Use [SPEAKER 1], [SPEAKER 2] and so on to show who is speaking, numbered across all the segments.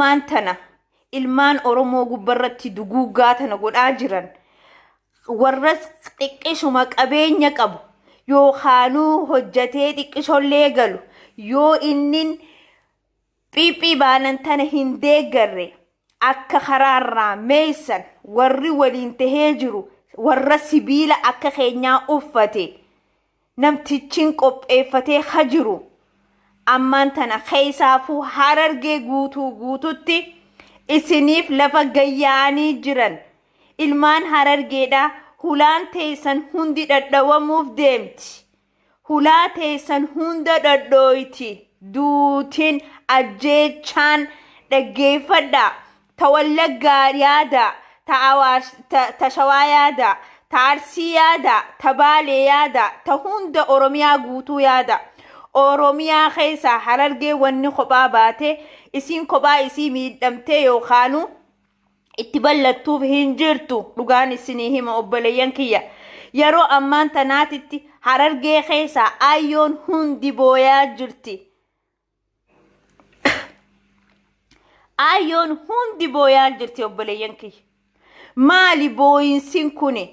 [SPEAKER 1] Maantana ilmaan Oromoo gubbarratti duguuggaa tana godhaa jiran warras xiqqishuma qabeenya qabu yookaanuu hojjatee xiqqishollee galu yoo innin phiiphii baanan tana hin deeggarre akka karaarraa meeysan warri waliin tahee jiru warra sibiila akka keenyaa uffate namtichin qopheeffatee hajiru ammaan tana keessaafuu Harargee guututti isiniif lafa gayyaanii jiran ilmaan Harargeedha hulaan teessan hundi dhadhawamuuf deemti hulaa teessan hunda dhadhooyti duutiin ajjeechaan dhaggeeffadha ta Wallaggaa yaada ta Shawaa yaada ta Arsii yaada ta Baalee yaada ta hunda Oromiyaa guutuu yaada Oromiyaa keessa Harargee wanni kophaa baate isiin kophaa isii miidhamtee yookaanu itti ballattuuf hin jirtu dhugaan isinii hima obboleeyyan kiyya yeroo ammaan tanaatitti Harargee keessa ayyoon hundi booyaa jirti ayyoon hundi booyaa jirti obboleeyyan kiyya maali booyinsin kuni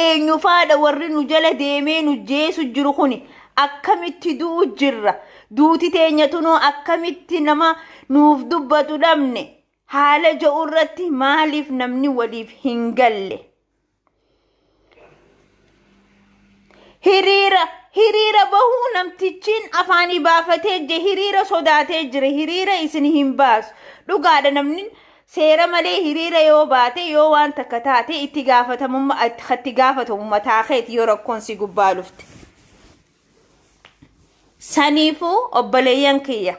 [SPEAKER 1] eenyu faadha warri nu jala deemee nu jeesu jiru kuni akkamitti du'u jirra duuti teenyatunoo akkamitti nama nuuf dubbatu dhabne haala ja'u irratti maaliif namni waliif hin galle hiriira bahuu namtichin afaanii baafatee je hiriira sodaatee jira hiriira isin hin baasu dhugaadha namni seera malee hiriira yoo baate yoo waan takka taate itti gaafatamummaa taakeeti yoo rakkoon si gubbaa lufte saniifuu obboleeyyan kiyya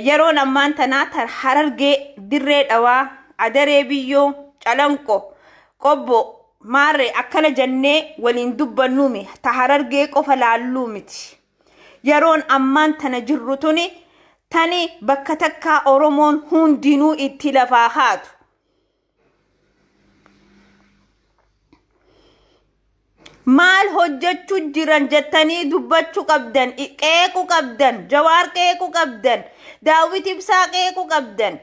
[SPEAKER 1] yeroon ammaan tanaa Harargee dirree dhawaa adaree biyyoo calanqo qobbo maarree akkana jennee waliin dubbannuumi ta Harargee qofa laalluu miti yeroon ammaan tana jirru tani bakka takkaa Oromoon hundinuu itti lafaa haatu maal hojjechuu jiran jettanii dubbachuu qabdan qeequu qabdan Jawaar qeequu qabdan Daawit Ibsaa qeequu qabdan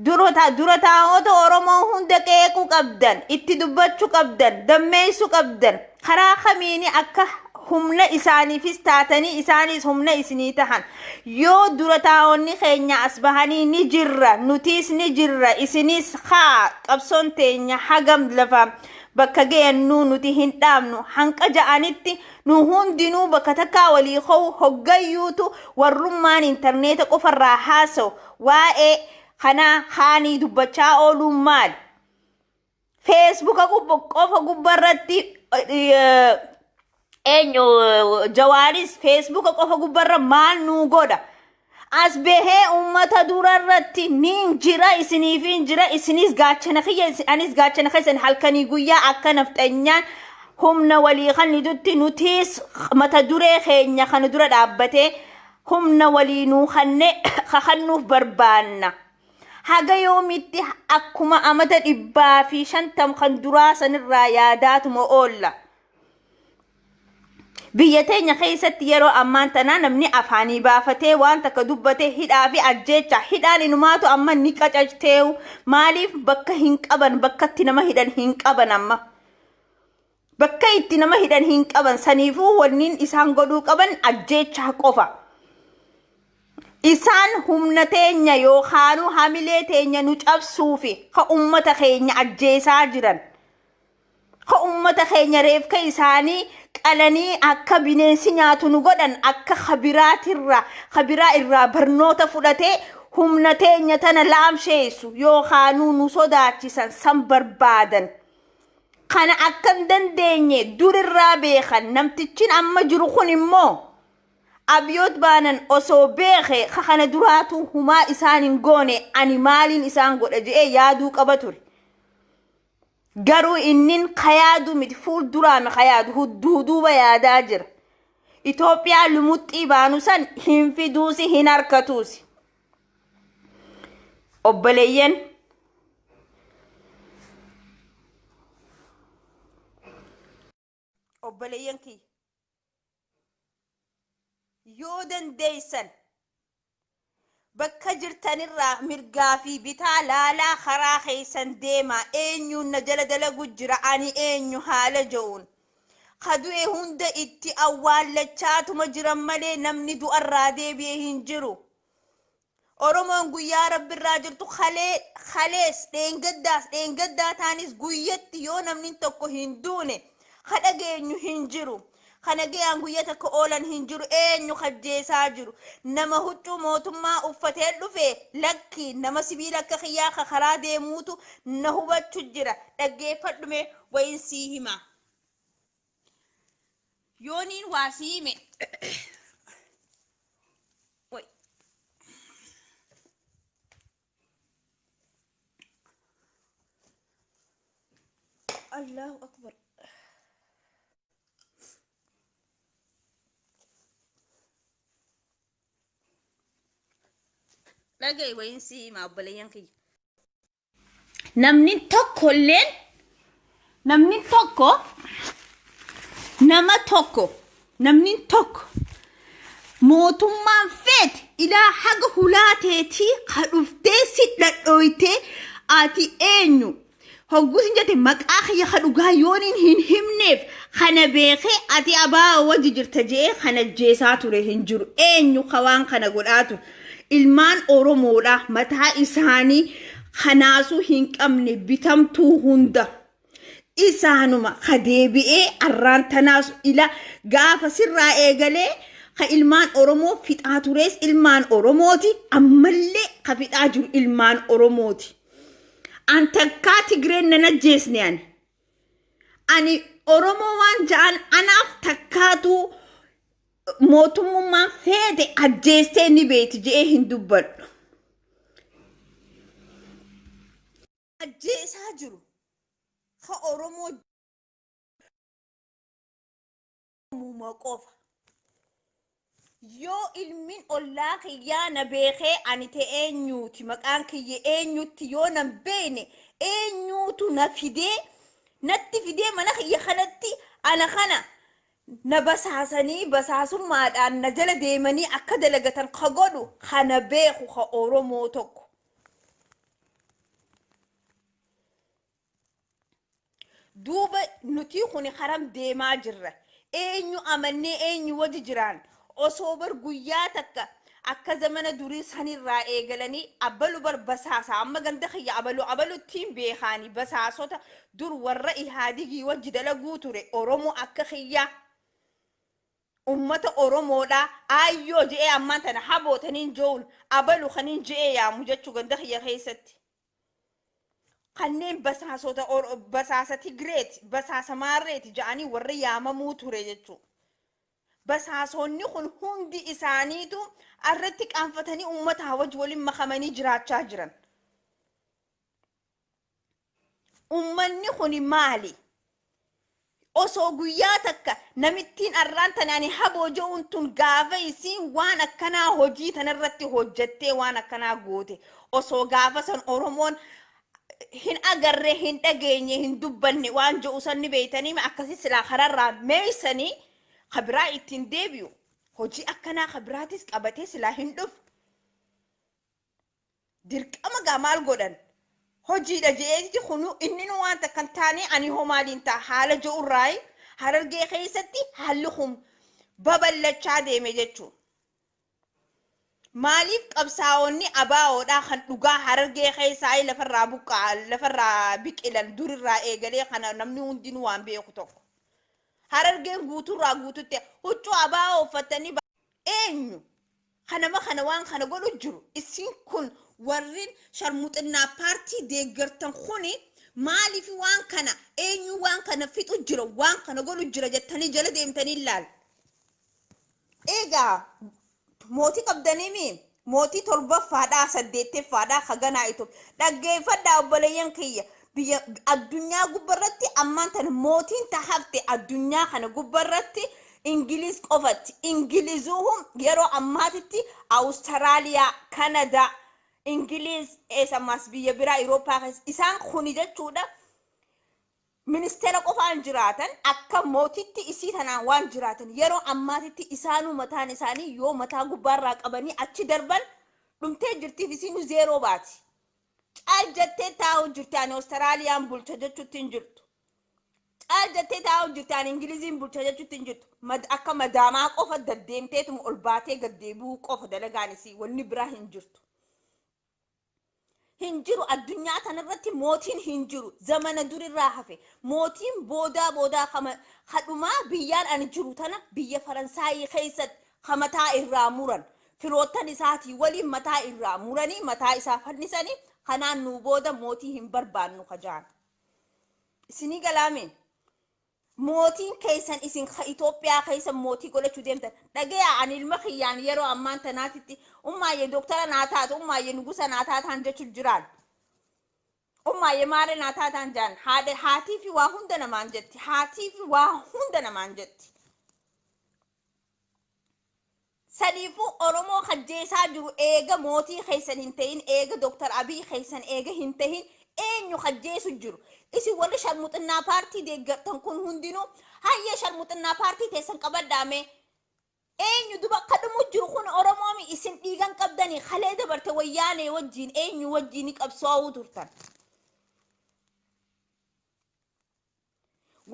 [SPEAKER 1] dura taa'ota Oromoo hunda qeequu qabdan itti dubbachuu qabdan dammeessuu qabdan karaa kamiini akka humna isaaniifis taatanii isaanis humna isinii tahan yoo dura taa'onni keenya as bahanii ni jirra nutiis ni jirra isinis haa qabsoon teenya hagam lafa bakka geennu nuti hin dhaabnu hanqa ja'anitti nu hundinuu bakka takkaa walii hoggayyuutu warrummaan intarneeta qofarraa haasawu waa'ee kanaa haanii dubbachaa ooluun maali feesbuuka qofa gubbarratti Jawaaris feesbuuka qofa gubbarra maal nuu godha as behee ummata durarratti nin jira isiniifin jira isinis gaachana kiyya anis gaachana keessan halkanii guyyaa akka nafxanyaan humna walii kan dutti nutis mata duree keenya kan dura dhaabbatee humna walii nuu kannuuf barbaanna haga yoomitti akkuma amata 150 kan duraa sanirraa yaadaatuma oolla biyya teenya keessatti yeroo ammaan tanaa namni afaanii baafatee waan takka dubbatee hidhaa fi ajjeecha hidhaan inumaatu amma ni qacacteewu maaliif bakka hin qaban bakkatti nama hidhan hin qaban amma bakka itti nama hidhan hin qaban saniifuu wanniin isaan godhuu qaban ajjeecha qofa isaan humna teenya yookaanuu hamilee teenya nu cabsuufi ka ummata keenya ajjeesaa jiran ka ummata keenya reefka isaanii qalanii akka bineensi nyaatu nu godhan akka khabiraa irraa barnoota fudhatee humna teenya tana laamsheessu yookaanuu nu sodaachisan san barbaadan kana akkam dandeenye durirraa beekan namtichin amma jiru kun immoo abyoot baanan osoo beeke kana duraatu humaa isaan hin goone ani maaliin isaan godha je'ee yaaduu qaba ture garuu innin kayaadu miti fuul duraame kayaadu hudduuduuba yaadaa jira Itoophiyaa lumuxxii baanu san hin fiduusi hin harkatuusi obboleeyyan kiyya yoo dandeeysan jirtanirraa mirgaa fi bitaa laalaa karaa keessan deema. Eenyuun na jala dalagu jira ani eenyu haala je'uun. Kadu'e hunda itti awwaallachaatuma jiran malee namni du'arraa deebi'ee hin jiru. Oromoon guyyaa rabbiirraa jirtu khalees dheengaddaa taanis guyyatti yoo namni tokko hin duune kadha geenyu hin jiru. Kana gayaan guyyaa takka oolan hin jiru. Eenyu kajjeesaa jiru. Nama huccuu mootummaa uffatee dhufe lakki nama sibiila akka xiyyaa karaa deemuutu na hubachuu jira. Dhaggeeffadhume wayin sii hima. Yooniin waa sii hime. Allahu akbar. Lagay wayin sii hima obboleeyyan kiyya. Namni tokko namni tokko mootummaan feet ilaa haga hulaateetii kadhuftee si dhadhooytee ati eenyu hogguusin jette maqaa kiyya kadhugaa yooniin hin himneef kana beekee ati abaa wajji jirta je'ee kana jeesaa ture hin jiru. Eenyu kawaan kana godhaa ture. Ilmaan Oromoodha mataa isaanii kanaasuu hin qabne bitamtuu hunda. Isaanuma kadeebi'ee arraan tanaasu ila gaafa sirraa eegalee ka ilmaan Oromoo fixaa tures ilmaan Oromooti. Ammallee ka fixaa jiru ilmaan Oromooti. An takkaa Tigreen nan ajjeesne ani Oromoo waan ja'an anaaf takkaatu mootummaan feete ajjeestee ni beeti je'ee hin dubbadhu. Ajjeesaa jiru. Ka Oromoo muuma qofa. Yoo ilmin ollaa kiyyaa na beekee ani ta'e eenyuuti maqaan kiyya eenyuutti yoo nan beene eenyuutu na fidee natti fidee mana kiyya kanatti ana kana na basaasanii basaasummaadhaan na jala deemanii akka dalagatan ka godhu kana beeku ka Oromoo tokko. Duuba nuti kuni haram deemaa jirra. Eenyu amannee eenyu wajji jiraan osoo bar guyyaa takka akka zamana durii sanirraa eegalanii abalu bar basaasa amma ganda kiyya abaluttiin beekaanii basaasota dur warra ihaadigii wajji dalaguu ture Oromoo akka kiyyaa ummata Oromoodha ayyoo je'ee ammaan tana habootaniin jo'uun abalu kaniin je'ee yaamu jechuu ganda kiyya keessatti. Kanneen basaasa Tigreeti basaasa Maarreeti ja'anii warra yaamamuu ture jechuudha. Basaasonni kun hundi isaaniitu irratti qaanfatanii ummata wajji waliin makamanii jiraachaa jiran. Ummanni kun maali? Osoo guyyaa takka namittiin arraan tanaani haboo jo'uun tun gaafa isiin waan akkanaa hojii tanarratti hojjattee waan akkanaa goote osoo gaafa san Oromoon hin agarree hin dhageenye hin dubbanne waan jo'u sanni beeytanii akkasii silaa kararraa meeysanii khabraa ittiin deebi'u hojii akkanaa khabraatis qabatee silaa hin dhufu. Dirqama gaamaal godhan hojiidha je'eeti kunu inni waan takkan taane ani homaaliin ta'a haala jo'urraayi Harargee keessatti haalli kun babal'achaa deeme jechuudha. Maaliif qabsaa'onni abaawoodhaa kan dhugaa Harargee keessaa lafarraa biqilan durirraa eegalee kana namni hundinuu waan beeku tokko. Harargeen guuturraa guututti huccuu abaawoo uffatanii eenyu kana waan kana godhu jiru. Isin kun warrin sharmuxinnaa paartii deeggartan kuni maaliif waan kana eenyu waan kana fixu jira waan kana godhu jira jettanii jala deemtanii ilaal. Egaa mootii qabdanii mootii torbaffaadhaa saddeettaffaadhaa kaganaa itu dhaggeeffadhaa obboleeyyan kiyya biyya addunyaa gubbarratti ammaan tan mootiin tahafte addunyaa kana gubbarratti Ingiliz qofatti Ingilizuhum yeroo ammaatitti Awustiraaliyaa Kanadaa Ingiliz eessamas biyya biraa Awurooppaa isaan kuni jechuudha. Ministeera qofaan jiraatan akka mootitti isii tanaan waan jiraatan yeroo ammaatitti isaanuu mataan isaanii yoo mataa gubbaarraa qabanii achi darban dhumtee jirtiif isinu zeeroo baati. Caal jettee taa'u jirti ani Austraaliyaan bulcha jechuutti hin jirtu. Caal jettee taa'u jirti ani Ingiliziin bulcha jechuutti hin jirtu. Akka madaamaa qofa deddeemteetuma ol baatee gaddeebi'uu qofa dalagaanisii wanni biraa hin jirtu. Hin jiru addunyaa kanarratti mootiin hin jiru. Zamana durirraa hafe mootiin boodaa kadhumaa biyyaan ani jiru tana biyya Faransaayii keessatti kamataa irraa muran. Firoottan isaatii waliin mataa irraa muranii mataa isaa fannisanii kanaan nu booda mootii hin barbaannu kajaan. Isinii galaameen mootiin keessan isin Itoophiyaa keessan mootii godhachuu deemtan. Dhagaya ani ilma kiyyaan yeroo ammaan tanaatitti ummaayyee doktara naa taatu ummaayyee nugusa naa taataan jechuun jiraan. Ummaayyee maare naa taataan jaan haatii fi waa hunda namaan jetti. Haatii fi waa hunda namaan jetti. Sadiifuu Oromoo kajjeesaa jiru eega mootii keessan hin ta'in eega Dr. Abiy keessan eega hin ta'in eenyu kajjeesu jiru. Isi warri sharmuxinnaa paartii deeggartan kun hundinuu hayyee sharmuxinnaa paartii teessan qabaddaame. Eenyu duba kadhumu jiru kun Oromoomi isin dhiigan qabdanii kalee dabarte wayyaanee wajjiin eenyu wajjiin qabsoowuu turtan.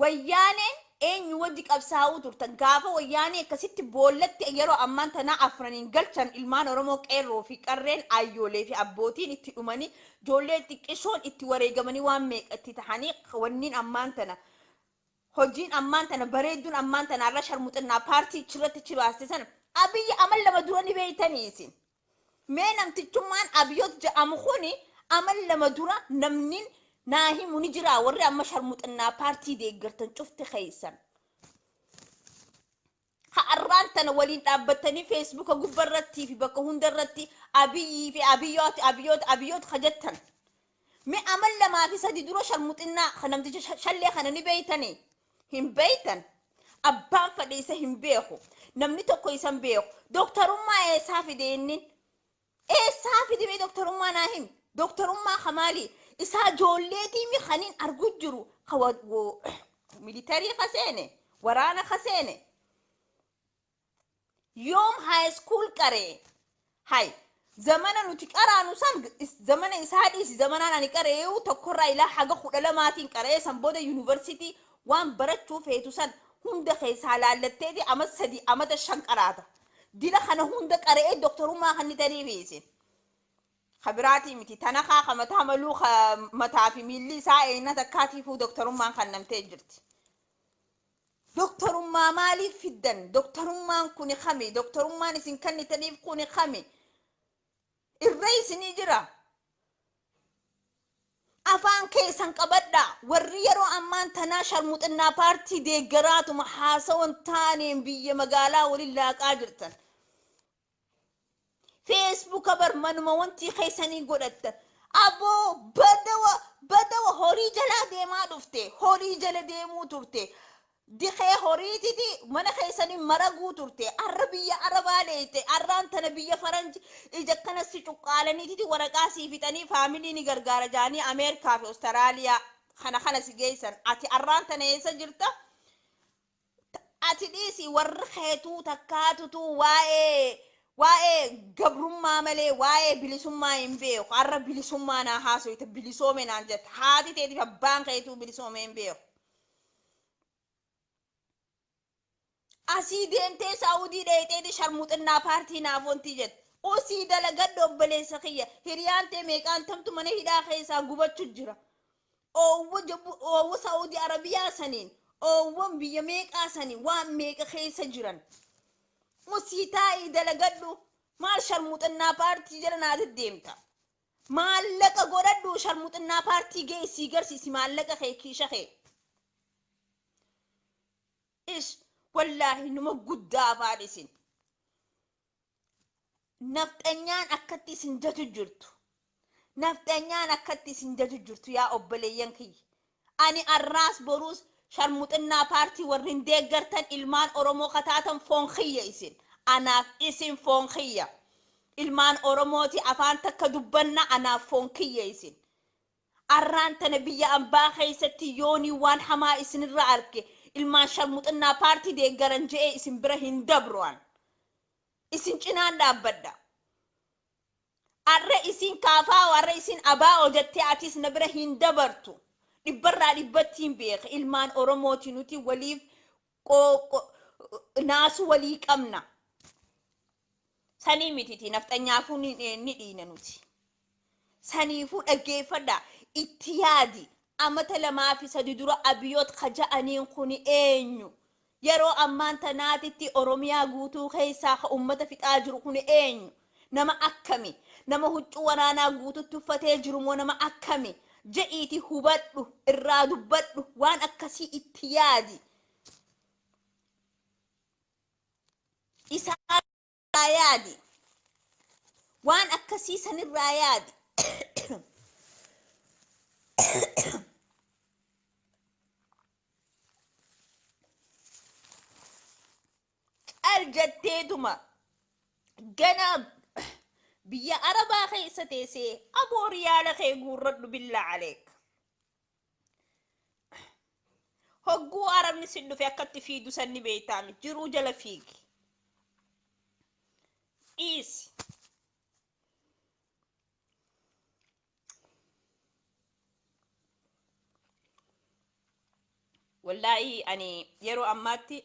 [SPEAKER 1] Wayyaaneen eenyu wajji qabsaa'uu turtan gaafa wayyaanee akkasitti boollatti yeroo ammaan tanaa afraniin galchan ilmaan Oromoo qeerroo fi qarreen ayyoolee fi abbootiin itti dhumanii ijoollee xiqqishoon itti wareegamanii waan meeqatti tahanii wanniin ammaan tana hojiin ammaan tana bareedduun ammaan tana irra sharmuxinnaa paartii chirratti chibaaste sana Abiyyi amal lama dura ni beeytanii isin. Mee namtichummaan Abiyoot jedhamu kuni amal lama dura namnin naahi muni jira warri amma sharmuxinnaa paartii deeggartan cufti keessan. Har'aan tana waliin dhaabbatanii Facebook gubbarratti fi bakka hundarratti Abiyyi fi Abiyoot kajattan. Mee amal lamaa fi sadi dura sharmuxinnaa namticha shallee kana ni beeytanii. Hin beeytan. Abbaan fadhiisa hin beeku. Namni tokko isan beeku. Doktorummaa eessaa fide inni? Eessaa fide mee doktorummaa naa himi? Doktorummaa kamaali? Isaa ijoolleetii mi kaniin argu jiru. Militarii kaseene. Waraana kaseene. Yoom high school qaree. Hay. Zamana nuti qaraanu san zamana isaa dhiisi zamanaan ani qareeyu tokkorraa ilaa haga 12maatiin qaree san booda university waan barachuu feetu san hunda keessaa laallatteeti ama 3 amata 5 qaraata. Dila kana hunda qaree doktorummaa kan nitanii beesin. Khabiraati miti tanakaa kamataa maluu mataa fi miilli isaa eenna takkaatiifuu doktorummaan kan namtee jirti. Doktorummaa maaliif fiddan? Doktorummaan kuni kami? Doktorummaan isin kannitaniif kuni kami? Irra isinii jira. Afaan keessan qabadha. Warri yeroo ammaan tanaa sharmuxinnaa paartii deeggaraatuma haasawan taaneen biyya magaalaa waliin laaqaa jirtan. Facebook barmanuma wanti keessanii godhattan. Aboo badawa horii jalaa deemaa dhufte. Horii jala deemuu turte. Dikee horiititi mana keessanii maraguu turte. Arra biyya Arabaa leeyte. Arraan tana biyya Faranji ija kana si cuqqaalaniititi waraqaa sii fixanii faamilii ni gargaara jaanii Ameerikaa fi Austraaliyaa kana si geessan. Ati arraan tana eessa jirta? Ati dhiisi warri keetuu takkaatutu waa'ee gabrummaa malee waa'ee bilisummaa hin beeku. Arra bilisummaa naa haasoyte bilisoome naan jette. Haati teetiif abbaan keetuu bilisoome hin beeku. Asii deemtee Saawudii dheeteeti sharmuxinnaa paartii naaf wanti jette. Osii dalagadda obboleessa kiyya. Hiriyaan tee meeqaan tamtu mana hidhaa keessaa gubachuu jira. Oowwa Saawudii Arabiyaa saniin. Oowwan biyya meeqaa saniin waan meeqa keessa jiran. Osii taa'ii dalagaddu maal sharmuxinnaa paartii jala naati deemta. Maallaqa godhadhu sharmuxinnaa paartii geessii garsiisi maallaqa kee kiisha kee. Wallahi numa guddaa afaan isin. Nafxanyaan akkatti isin jatu jirtu. Nafxanyaan akkatti isin jatu jirtu yaa obboleeyyan kiyya. Ani arraas boruus sharmuxinnaa paartii warrin deeggartan ilmaan Oromoo kataatan foon kiyya isin. Anaaf isin foon kiyya. Ilmaan Oromooti afaan takka dubbanna anaaf foon kiyya isin. Arraan tana biyya ambaa keessatti yoonii waan hamaa isinirra arge. Ilmaan sharmuxinnaa paartii deeggaran je'ee isin bira hin dabru'an. Isin cinaan dhaabbadha. warra isin kaafaa warra isin abaa ojattee atis na bira hin dabartu dhibbarraa dhibbattiin beeka ilmaan oromooti nuti waliif naasu walii qabna sanii mititi nafxanyaafuu ni dhiina nuti saniifuu dhaggeeffadha itti yaadi amata lamaa fi sadi dura abiyoot kaja'aniin kuni eenyu yeroo ammaan tanaatitti oromiyaa guutuu keessaa ka ummata fixaa jiru kuni eenyu nama akkami nama huccuu waraanaa guututti uffatee jiru moo nama akkami je'iiti hubadhu irraa dubbadhu waan akkasii itti yaadi isaa yaadi waan akkasii sanirraa yaadi aljetteetuma gana biyya arabaa keessa teessee aboo riyaala kee guurradhu billaa aleek hogguu arabni sin dhufe akkatti fiidu sanni beeytaami jiruu jala fiigi dhiisi wallaahi ani yeroo ammaatti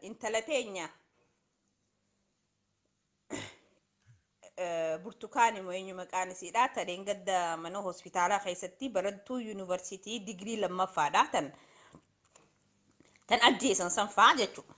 [SPEAKER 1] intala teenya burtukaani mo'eenyu maqaan isiidha tadeen gadda mana hospitaalaa keessatti barattuu yuunivarsiitii digrii lammaffaadha tan ajjeesan sanfaa jechuudha